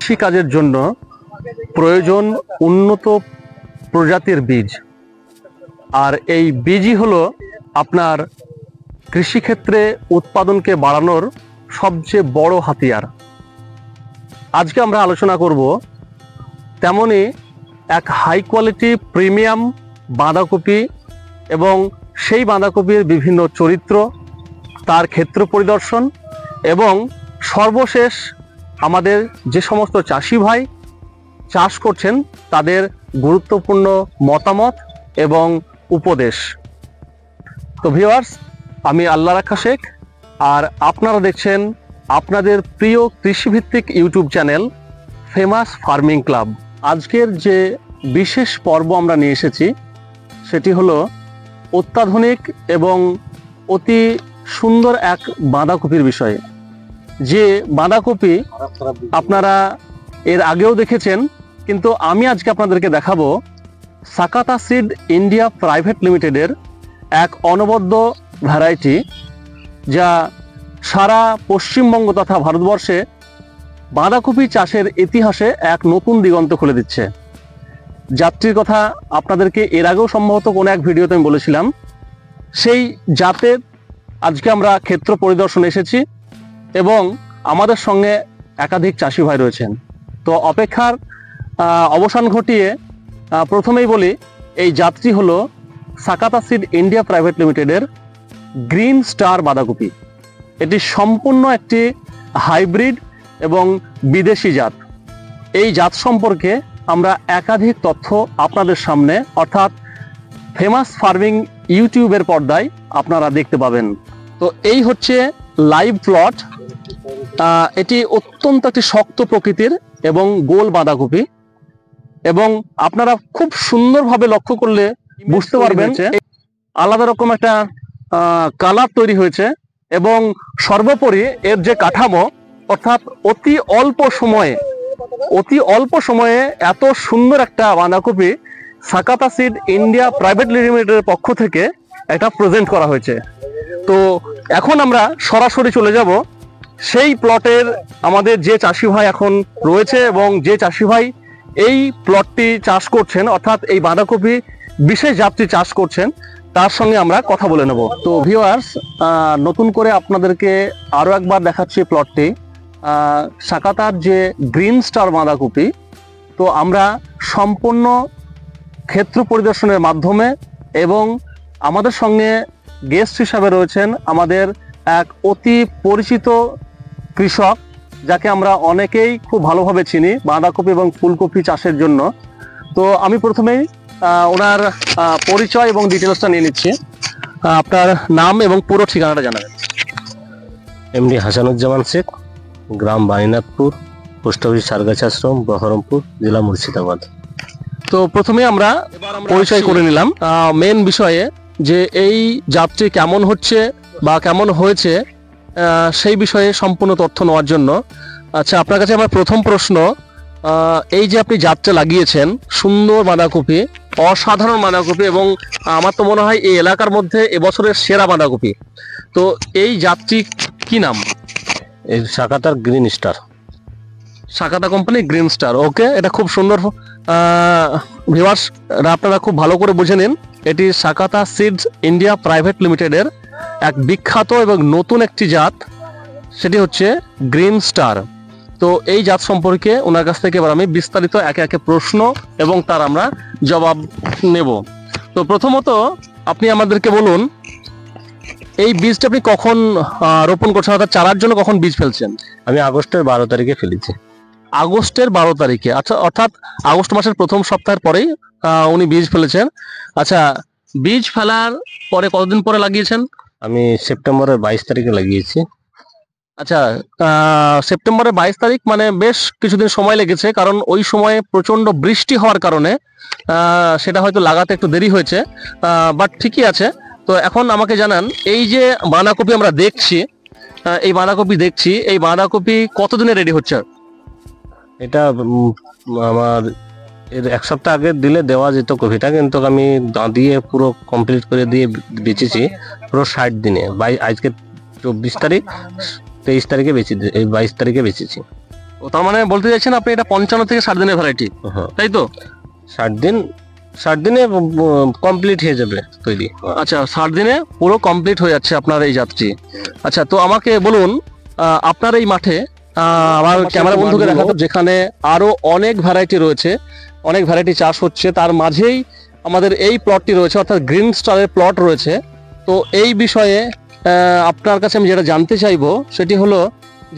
কৃষিকাজের জন্য প্রয়োজন উন্নত প্রজাতির বীজ, আর এই বীজই হলো আপনার কৃষিক্ষেত্রে উৎপাদনকে বাড়ানোর সবচেয়ে বড় হাতিয়ার। আজকে আমরা আলোচনা করব তেমনই এক হাই কোয়ালিটি প্রিমিয়াম বাঁধাকপি এবং সেই বাঁধাকপির বিভিন্ন চরিত্র, তার ক্ষেত্র পরিদর্শন এবং সর্বশেষ আমাদের যে সমস্ত চাষি ভাই চাষ করছেন তাদের গুরুত্বপূর্ণ মতামত এবং উপদেশ। তো ভিউয়ার্স, আমি আল্লাহ রাখা শেখ, আর আপনারা দেখছেন আপনাদের প্রিয় কৃষিভিত্তিক YouTube channel famous farming club. আজকের যে বিশেষ পর্ব আমরা নিয়ে এসেছি সেটি হলো অত্যাধুনিক এবং অতি সুন্দর এক বাঁধাকপির বিষয়ে। যে বাঁধাকপি আপনারা এর আগেও দেখেছেন, কিন্তু আমি আজকে আপনাদেরকে দেখাবো সাকাতা সিড ইন্ডিয়া প্রাইভেট লিমিটেডের এক অনবদ্য ভ্যারাইটি, যা সারা পশ্চিমবঙ্গ তথা ভারতবর্ষে বাঁধাকপি চাষের ইতিহাসে এক নতুন দিগন্ত খুলে দিচ্ছে। জাতটির কথা আপনাদেরকে এর আগেও সম্ভবত কোনো এক ভিডিওতে আমি বলেছিলাম। সেই জাতের আজকে আমরা ক্ষেত্র পরিদর্শনে এসেছি এবং আমাদের সঙ্গে একাধিক চাষি ভাই রয়েছেন। তো অপেক্ষার অবসান ঘটিয়ে প্রথমেই বলি, এই জাতটি হলো সাকাতা সিড ইন্ডিয়া প্রাইভেট লিমিটেডের গ্রিন স্টার বাঁধাকপি। এটি সম্পূর্ণ একটি হাইব্রিড এবং বিদেশি জাত। এই জাত সম্পর্কে আমরা একাধিক তথ্য আপনাদের সামনে অর্থাৎ ফেমাস ফার্মিং ইউটিউবের পর্দায় আপনারা দেখতে পাবেন। তো এই হচ্ছে লাইভ প্লট। এটি অত্যন্ত একটি শক্ত প্রকৃতির এবং গোল বাঁধাকপি, এবং আপনারা খুব সুন্দরভাবে লক্ষ্য করলে বুঝতে পারবেন আলাদা রকম একটা কালার তৈরি হয়েছে। এবং সর্বোপরি এর যে কাঠামো, অর্থাৎ অতি অল্প সময়ে এত সুন্দর একটা বাঁধাকপি সাকাতা সিড ইন্ডিয়া প্রাইভেট লিমিটেডের পক্ষ থেকে এটা প্রেজেন্ট করা হয়েছে। তো এখন আমরা সরাসরি চলে যাব সেই প্লটের আমাদের যে চাষি ভাই এখন রয়েছে এবং যে চাষি ভাই এই প্লটটি চাষ করছেন, অর্থাৎ এই বাঁধাকপি বিশেষ জাতটি চাষ করছেন, তার সঙ্গে আমরা কথা বলে নেব। তো ভিউয়ার্স, নতুন করে আপনাদেরকে আরো একবার দেখাচ্ছি প্লটটি, সাকাতার যে গ্রিন স্টার বাঁধাকপি। তো আমরা সম্পূর্ণ ক্ষেত্র পরিদর্শনের মাধ্যমে এবং আমাদের সঙ্গে গেস্ট হিসাবে রয়েছেন আমাদের এক অতি পরিচিত কৃষক, যাকে আমরা অনেকেই খুব ভালোভাবে চিনি বাঁধাকপি এবং ফুলকপি চাষের জন্য। তো আমি প্রথমেই ওনার পরিচয় এবং ডিটেলসটা নিয়ে নিচ্ছি। আপনার নাম এবং পুরো ঠিকানাটা জানাবেন। এমডি হাসানুজ্জামান শেখ, গ্রাম বাণীনাথপুর, পোস্ট অফিস সারগাছি আশ্রম, বহরমপুর, জেলা মুর্শিদাবাদ। তো প্রথমে আমরা পরিচয় করে নিলাম মেন বিষয়ে, যে এই জাতটি কেমন হচ্ছে বা কেমন হয়েছে সেই বিষয়ে সম্পূর্ণ তথ্য নেওয়ার জন্য। আচ্ছা, আপনার কাছে আমার প্রথম প্রশ্ন, এই যে আপনি জাতটা লাগিয়েছেন, সুন্দর বাঁধাকপি, অসাধারণ বাঁধাকপি, এবং আমার তো মনে হয় এই এলাকার মধ্যে এবছরের সেরা বাঁধাকপি। তো এই জাতটি কি নাম? এই সাকাতার green star, সাকাতা company green star. ওকে, এটা খুব সুন্দর। ভিউয়ার্স, আপনারা খুব ভালো করে বুঝে নিন, এটি সাকাতা সিডস ইন্ডিয়া প্রাইভেট লিমিটেডের এক বিখ্যাত এবং নতুন একটি জাত, সেটি হচ্ছে গ্রিন স্টার। তো এই জাত সম্পর্কে ওনার কাছ থেকে এবার আমি বিস্তারিত একে একে প্রশ্ন এবং তার আমরা জবাব নেব। তো প্রথমত আপনি আমাদেরকে বলুন, এই বীজটা আপনি কখন রোপণ করছেন, অর্থাৎ চারার জন্য কখন বীজ ফেলছেন? আমি আগস্টের 12 তারিখে ফেলেছি। আগস্টের 12 তারিখে? আচ্ছা, অর্থাৎ আগস্ট মাসের প্রথম সপ্তাহের পরেই উনি বীজ ফেলেছেন। আচ্ছা, বীজ ফেলার পরে কতদিন পরে লাগিয়েছেন? আমি সেপ্টেম্বরের 22 তারিখে লাগিয়েছি। আচ্ছা, সেপ্টেম্বরের 22 তারিখ, মানে বেশ কিছুদিন সময় লেগেছে, কারণ ওই সময়ে প্রচন্ড বৃষ্টি হওয়ার কারণে সেটা হয়তো লাগাতে একটু দেরি হয়েছে, বাট ঠিকই আছে। তো এখন আমাকে জানান, এই যে বাঁধাকপি আমরা দেখছি, এই বাঁধাকপি কতদিনে রেডি হচ্ছে? এটা আমার এর এক সপ্তাহ আগে দিলে দেওয়া যেত কপিটা, কিন্তু আমি দিয়ে পুরো কমপ্লিট করে দিয়ে বেচেছি পুরো 60 দিনে। আজকে 24 তারিখ, 23 তারিখে বেচে, এই 22 তারিখে বেচেছি। ও তার মানে বলতে চাইছেন আপনি এটা 55 থেকে 60 দিনের ভ্যারাইটি, হ্যাঁ, তাই তো? 60 দিনে কমপ্লিট হয়ে যাবে তৈরি। আচ্ছা, 60 দিনে পুরো কমপ্লিট হয়ে যাচ্ছে আপনার এই জাতটি। আচ্ছা, তো আমাকে বলুন আপনার এই মাঠে আমার ক্যামেরা বন্ধুকে দেখাবো যেখানে আরো অনেক ভ্যারাইটি রয়েছে, অনেক ভ্যারাইটি চাষ হচ্ছে, তার মাঝেই আমাদের এই প্লটটি রয়েছে, অর্থাৎ গ্রিন স্টারের প্লট রয়েছে। তো এই বিষয়ে আপনার কাছে আমি যেটা জানতে চাইবো সেটি হলো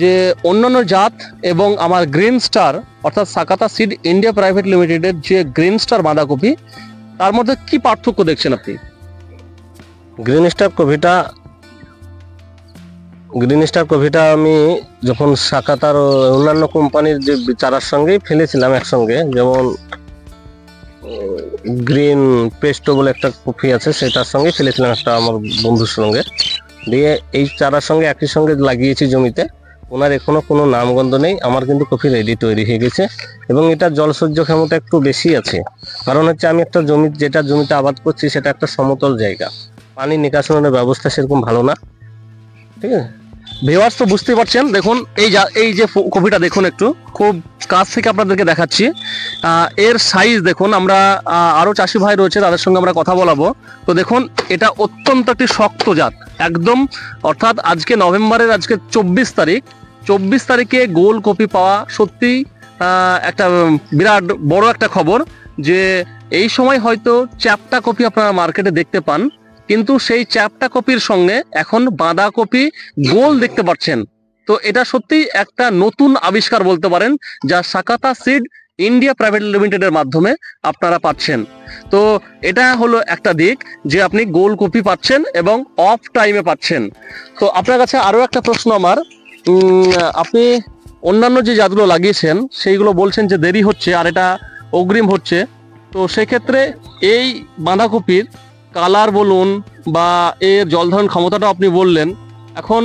যে অন্যান্য জাত এবং আমার গ্রিন স্টার অর্থাৎ সাকাতা সিড ইন্ডিয়া প্রাইভেট লিমিটেডের যে গ্রিন স্টার বাঁধাকপি, তার মধ্যে কি পার্থক্য দেখছেন আপনি? গ্রিন স্টার কফিটা আমি যখন সাকাতার অন্যান্য কোম্পানির যে চারার সঙ্গেই ফেলেছিলাম একসঙ্গে, যেমন গ্রিন পেস্টো বলে একটা কফি আছে, সেটার সঙ্গে ফেলেছিলাম একটা আমার বন্ধুর সঙ্গে, দিয়ে এই চারার সঙ্গে একই সঙ্গে লাগিয়েছি জমিতে। ওনার এখনো কোনো নামগন্ধ নেই, আমার কিন্তু কফি রেডি তৈরি হয়ে গেছে। এবং এটা জল সহ্য ক্ষমতা একটু বেশি আছে, কারণ হচ্ছে আমি একটা জমিতে আবাদ করছি সেটা একটা সমতল জায়গা, পানি নিকাশনের ব্যবস্থা সেরকম ভালো না, ঠিক আছে। ভিউয়ার্স তো বুঝতেই পারছেন, দেখুন এই যে কপিটা দেখুন, একটু খুব কাছ থেকে আপনাদেরকে দেখাচ্ছি। এর সাইজ দেখুন, আমরা আরো চাষি ভাই রয়েছে তাদের সঙ্গে আমরা কথা বলাবো। তো দেখুন, এটা অত্যন্ত একটি শক্ত জাত একদম, অর্থাৎ আজকে নভেম্বরের 24 তারিখ, 24 তারিখে গোল কপি পাওয়া সত্যি একটা বিরাট বড় একটা খবর। যে এই সময় হয়তো চ্যাপ্টা কপি আপনারা মার্কেটে দেখতে পান, কিন্তু সেই চ্যাপ্টা কপির সঙ্গে এখন বাঁধাকপি গোল দেখতে পাচ্ছেন। তো এটা সত্যি একটা নতুন আবিষ্কার বলতে পারেন, যা সাকাতা সিড ইন্ডিয়া প্রাইভেট লিমিটেডের মাধ্যমে আপনারা পাচ্ছেন। তো এটা হলো একটা দিক যে আপনি গোল কপি পাচ্ছেন এবং অফ টাইমে পাচ্ছেন। তো আপনার কাছে আরো একটা প্রশ্ন আমার, আপনি অন্যান্য যে জাতগুলো লাগিয়েছেন সেইগুলো বলছেন যে দেরি হচ্ছে আর এটা অগ্রিম হচ্ছে, তো সেক্ষেত্রে এই বাঁধাকপির কালার বলুন বা এর জল ধারণ ক্ষমতাটা আপনি বললেন, এখন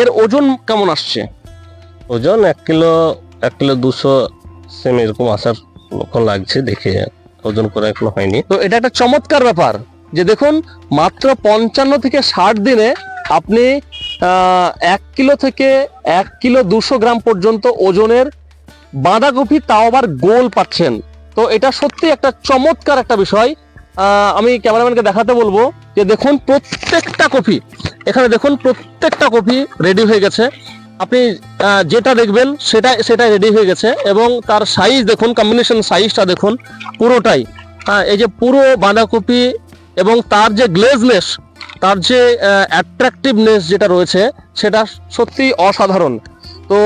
এর ওজন কেমন আসছে? ওজন 1 কিলো 200 সেম এরকম আসার লক্ষণ লাগছে, দেখে ওজন করে এখনো হয়নি। তো এটা একটা চমৎকার ব্যাপার যে দেখুন, মাত্র 55 থেকে 60 দিনে আপনি 1 কিলো থেকে 1 কিলো 200 গ্রাম পর্যন্ত ওজনের বাঁধাকপি, তাও আবার গোল পাচ্ছেন। তো এটা সত্যি একটা চমৎকার একটা বিষয়। আমি ক্যামেরাম্যানকে দেখাতে বলবো যে দেখুন, প্রত্যেকটা কপি এখানে দেখুন, প্রত্যেকটা কপি রেডি হয়ে গেছে। আপনি যেটা দেখবেন সেটাই রেডি হয়ে গেছে। এবং তার সাইজ দেখুন, কম্বিনেশন সাইজটা দেখুন পুরোটাই, এই যে পুরো বাঁধাকপি এবং তার যে গ্লেজনেস, তার যে অ্যাট্রাকটিভনেস যেটা রয়েছে সেটা সত্যি অসাধারণ। তো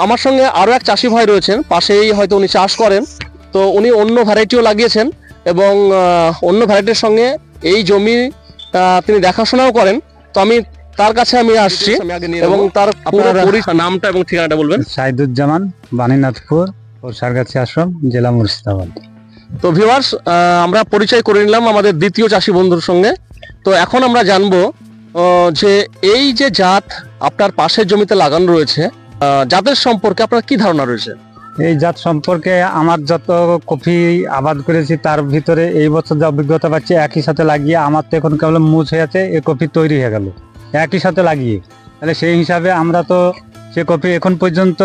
আমার সঙ্গে আরো এক চাষি ভাই রয়েছেন পাশেই, হয়তো উনি চাষ করেন, তো উনি অন্য ভ্যারাইটিও লাগিয়েছেন এবং অন্য ভ্যারাইটির সঙ্গে এই জমি তিনি দেখাশোনাও করেন। তো আমি তার কাছে আসছি এবং তার নামটা এবং ঠিকানাটা বলবেন। সাইদুজ্জামান, বাণীনাথপুর, সারগাছি আশ্রম, জেলা মুর্শিদাবাদ। তো ভিউয়ার্স, আমরা পরিচয় করে নিলাম আমাদের দ্বিতীয় চাষি বন্ধুর সঙ্গে। তো এখন আমরা জানবো যে এই যে জাত আপনার পাশের জমিতে লাগানো রয়েছে, জাতের সম্পর্কে আপনার কি ধারণা রয়েছে? এই জাত সম্পর্কে আমার যত কফি আবাদ করেছি তার ভিতরে এই বছর যা অভিজ্ঞতা পাচ্ছি, একই সাথে লাগিয়ে আমার তো এখন কেবল মুছ হয়ে আছে, এই কফি তৈরি হয়ে গেল একই সাথে লাগিয়ে। তাহলে সেই হিসাবে আমরা তো সে কফি এখন পর্যন্ত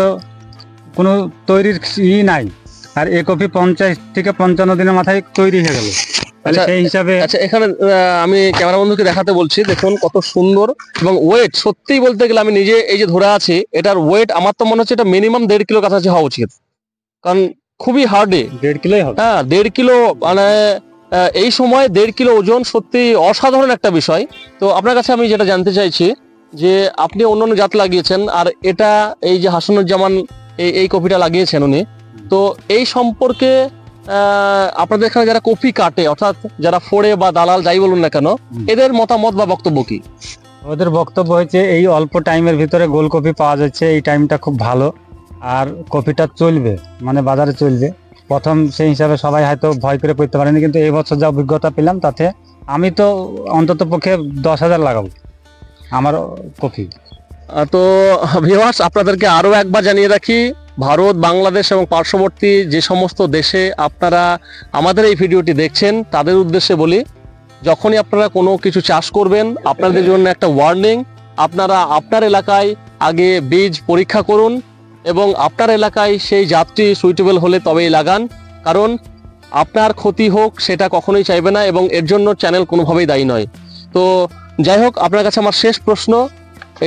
কোনো তৈরির নাই, আর এই কফি 50 থেকে 55 দিনের মাথায় তৈরি হয়ে গেল। তাহলে সেই হিসাবে এখানে আমি ক্যামেরা বন্ধুকে দেখাতে বলছি, দেখুন কত সুন্দর এবং ওয়েট, সত্যিই বলতে গেলে আমি নিজে এই যে ধরে আছি, এটার ওয়েট আমার তো মনে হচ্ছে এটা মিনিমাম 1.5 কিলো কাছাকাছি হওয়া উচিত, কারণ খুবই হার্ডি। 1.5 কিলোই হবে। হ্যাঁ, 1.5 কিলো, মানে এই সময় 1.5 কিলো ওজন সত্যি অসাধারণ একটা বিষয়। তো আপনার কাছে আমি যেটা জানতে চাইছি যে আপনি অন্যান্য জাত লাগিয়েছেন, আর এটা এই যে হাসানুজ্জামান এই কপিটা লাগিয়েছেন উনি, তো এই সম্পর্কে আপনাদের এখানে যারা কপি কাটে, অর্থাৎ যারা ফোড়ে বা দালাল যাই বলুন না কেন, এদের মতামত বা বক্তব্য কি? ওদের বক্তব্য হচ্ছে এই অল্প টাইমের ভিতরে গোল কপি পাওয়া যাচ্ছে, এই টাইমটা খুব ভালো, আর কপিটা চলবে, মানে বাজারে চলবে। প্রথম সেই হিসাবে সবাই হয়তো ভয় করে পড়তে পারেনি, কিন্তু এই বছর যা অভিজ্ঞতা পেলাম তাতে আমি তো অন্তত পক্ষে 10,000 লাগাবো আমার কপি। তো ভিউয়ার্স, আপনাদেরকে আরো একবার জানিয়ে রাখি, ভারত, বাংলাদেশ এবং পার্শ্ববর্তী যে সমস্ত দেশে আপনারা আমাদের এই ভিডিওটি দেখছেন তাদের উদ্দেশ্যে বলি, যখনই আপনারা কোনো কিছু চাষ করবেন, আপনাদের জন্য একটা ওয়ার্নিং, আপনারা আপনার এলাকায় আগে বীজ পরীক্ষা করুন এবং আপনার এলাকায় সেই জাতটি সুইটেবল হলে তবেই লাগান, কারণ আপনার ক্ষতি হোক সেটা কখনোই চাইবে না এবং এর জন্য চ্যানেল কোনোভাবেই দায়ী নয়। তো যাই হোক, আপনার কাছে আমার শেষ প্রশ্ন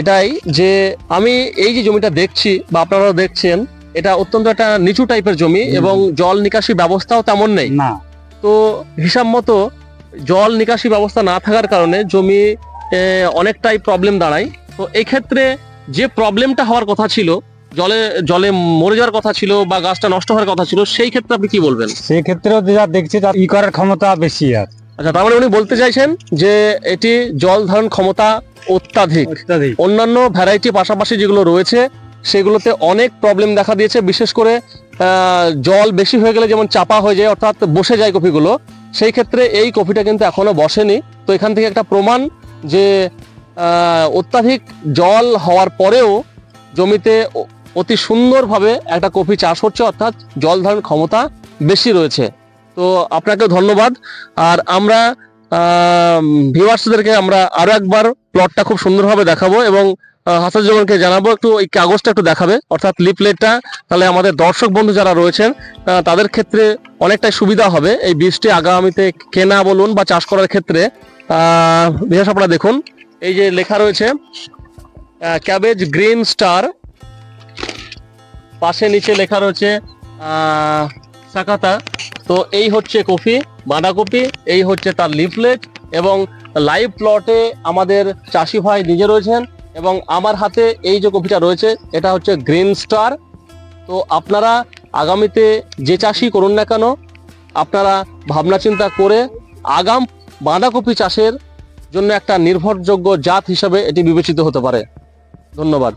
এটাই যে আমি এই যে জমিটা দেখছি বা আপনারাও দেখছেন, এটা অত্যন্ত একটা নিচু টাইপের জমি এবং জল নিকাশি ব্যবস্থাও তেমন নেই। না, তো হিসাব মতো জল নিকাশি ব্যবস্থা না থাকার কারণে জমি অনেকটাই প্রবলেম দাঁড়ায়। তো এই ক্ষেত্রে যে প্রবলেমটা হওয়ার কথা ছিল, জলে জলে মরে যাওয়ার কথা ছিল বা গাছটা নষ্ট হওয়ার কথা ছিল, সেই ক্ষেত্রে আপনি কি বলবেন? সেই ক্ষেত্রেও যা দেখছি তার করার ক্ষমতা বেশি। আর আচ্ছা, তার মানে উনি বলতে চাইছেন যে এটি জল ধারণ ক্ষমতা অত্যাধিক। অন্যান্য ভ্যারাইটি পাশাপাশি যেগুলো রয়েছে সেগুলোতে অনেক প্রবলেম দেখা দিয়েছে, বিশেষ করে জল বেশি হয়ে গেলে যেমন চাপা হয়ে যায়, অর্থাৎ বসে যায় কপিগুলো। সেই ক্ষেত্রে এই কপিটা কিন্তু এখনো বসেনি। তো এখান থেকে একটা প্রমাণ যে অত্যাধিক জল হওয়ার পরেও জমিতে অতি সুন্দরভাবে একটা কফি চাষ হচ্ছে, অর্থাৎ জল ধারণ ক্ষমতা বেশি রয়েছে। তো আপনাকে ধন্যবাদ। আর আমরা ভিউয়ার্সদেরকে আমরা আরো একবার প্লটটা খুব সুন্দরভাবে দেখাবো এবং হাসানুজ্জামানকে জানাবো একটু এই কাগজটা একটু দেখাবে, অর্থাৎ লিফলেটটা, তাহলে আমাদের দর্শক বন্ধু যারা রয়েছেন তাদের ক্ষেত্রে অনেকটাই সুবিধা হবে এই বীজটি আগামীতে কেনা বলুন বা চাষ করার ক্ষেত্রে। বিশেষ আপনারা দেখুন, এই যে লেখা রয়েছে ক্যাবেজ গ্রিন স্টার, পাশে নিচে লেখা রয়েছে সাকাতা। তো এই হচ্ছে কফি, বাঁধাকপি, এই হচ্ছে তার লিফলেট এবং লাইভ প্লটে আমাদের চাষি ভাই নিজে রয়েছেন এবং আমার হাতে এই যে কফিটা রয়েছে এটা হচ্ছে গ্রিন স্টার। তো আপনারা আগামীতে যে চাষই করুন না কেন, আপনারা ভাবনা চিন্তা করে আগাম বাঁধাকপি চাষের জন্য একটা নির্ভরযোগ্য জাত হিসাবে এটি বিবেচিত হতে পারে। ধন্যবাদ।